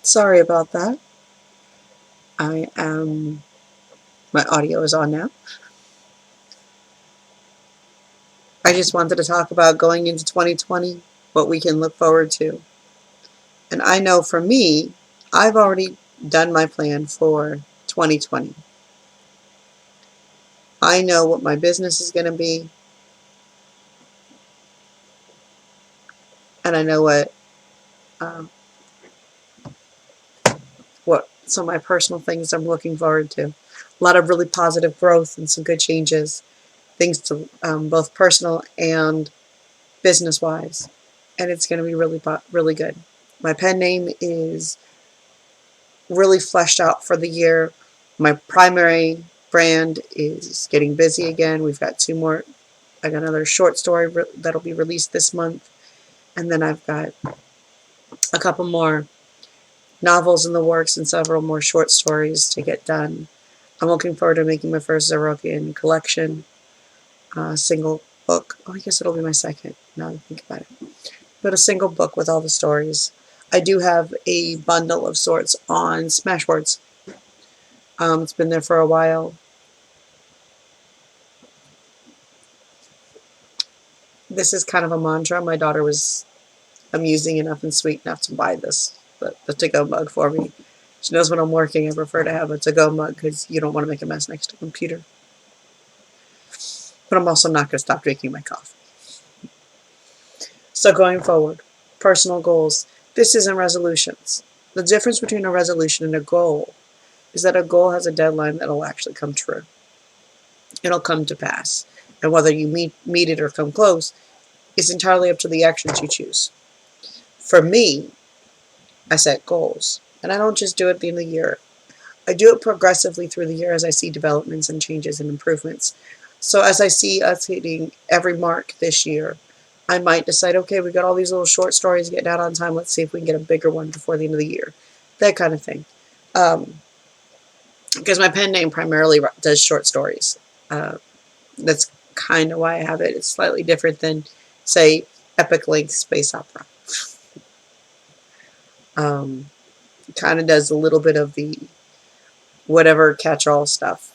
Sorry about that. I am, my audio is on now. I just wanted to talk about going into 2020, what we can look forward to. And I know for me, I've already done my plan for 2020. I know what my business is going to be, and I know um, what some of my personal things I'm looking forward to. A lot of really positive growth and some good changes, things to both personal and business wise, and it's going to be really good. My pen name is really fleshed out for the year. My primary brand is getting busy again. We've got two more. I got another short story that'll be released this month, and then I've got a couple more novels in the works and several more short stories to get done. I'm looking forward to making my first Zerokian collection single book. Oh, I guess it'll be my second now that I think about it. But a single book with all the stories. I do have a bundle of sorts on Smashwords. It's been there for a while. This is kind of a mantra. My daughter was amusing enough and sweet enough to buy the to-go mug for me. She knows when I'm working, I prefer to have a to-go mug because you don't want to make a mess next to a computer. But I'm also not going to stop drinking my coffee. So going forward, personal goals. This isn't resolutions. The difference between a resolution and a goal is that a goal has a deadline that'll actually come true. It'll come to pass. And whether you meet it or come close is entirely up to the actions you choose. For me, I set goals. And I don't just do it at the end of the year. I do it progressively through the year as I see developments and changes and improvements. So as I see us hitting every mark this year, I might decide, okay, we got all these little short stories getting out on time. Let's see if we can get a bigger one before the end of the year. That kind of thing. Because my pen name primarily does short stories. That's kind of why I have it. It's slightly different than, say, epic length space opera. Kind of does a little bit of the whatever catch-all stuff.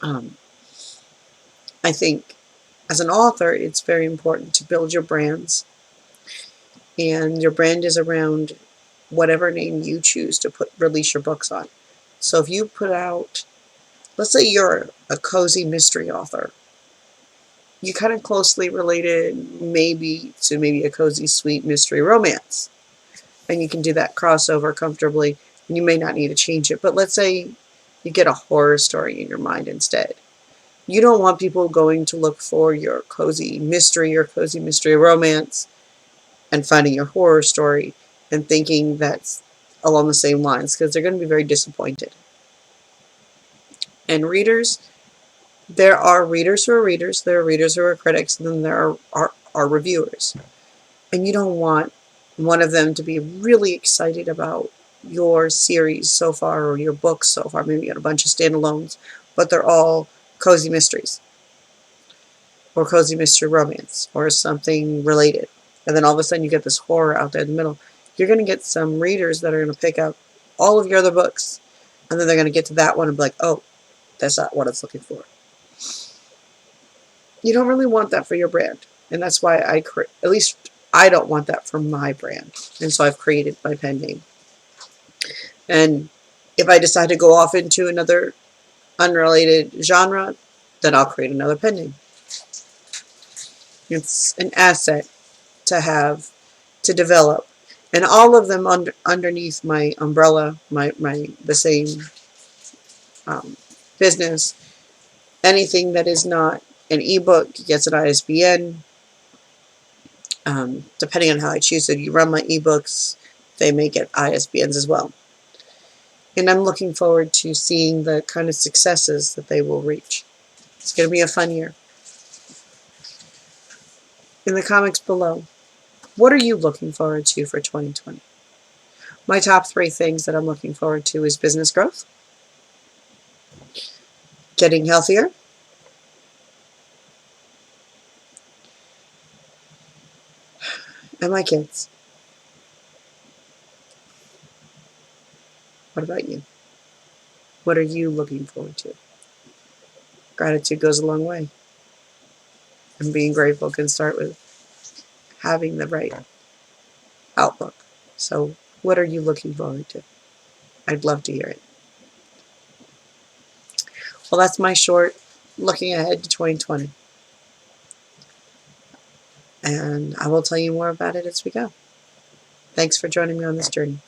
I think as an author, it's very important to build your brands, and your brand is around whatever name you choose to release your books on. So if you put out, let's say you're a cozy mystery author, you kind of closely related maybe to a cozy sweet mystery romance, and you can do that crossover comfortably, and you may not need to change it. But let's say you get a horror story in your mind instead. You don't want people going to look for your cozy mystery or cozy mystery romance and finding your horror story and thinking that's along the same lines, because they're going to be very disappointed. And readers, there are readers who are readers, there are readers who are critics, and then there are reviewers. And you don't want one of them to be really excited about your series so far or your books so far. Maybe you got a bunch of standalones, but they're all cozy mysteries or cozy mystery romance or something related. And then all of a sudden you get this horror out there in the middle. You're going to get some readers that are going to pick up all of your other books, and then they're going to get to that one and be like, oh, that's not what it's looking for. You don't really want that for your brand. And that's why at least I don't want that for my brand. And so I've created my pen name. And if I decide to go off into another unrelated genre, then I'll create another pen name. It's an asset to have, to develop. And all of them underneath my umbrella, the same business. Anything that is not an ebook gets an ISBN. Depending on how I choose it, you run my ebooks, they may get ISBNs as well. And I'm looking forward to seeing the kind of successes that they will reach. It's going to be a fun year. In the comments below, what are you looking forward to for 2020? My top 3 things that I'm looking forward to is business growth, getting healthier, and my kids. What about you? What are you looking forward to? Gratitude goes a long way. And being grateful can start with having the right outlook. So, what are you looking forward to? I'd love to hear it. Well, that's my short looking ahead to 2020. And I will tell you more about it as we go. Thanks for joining me on this journey.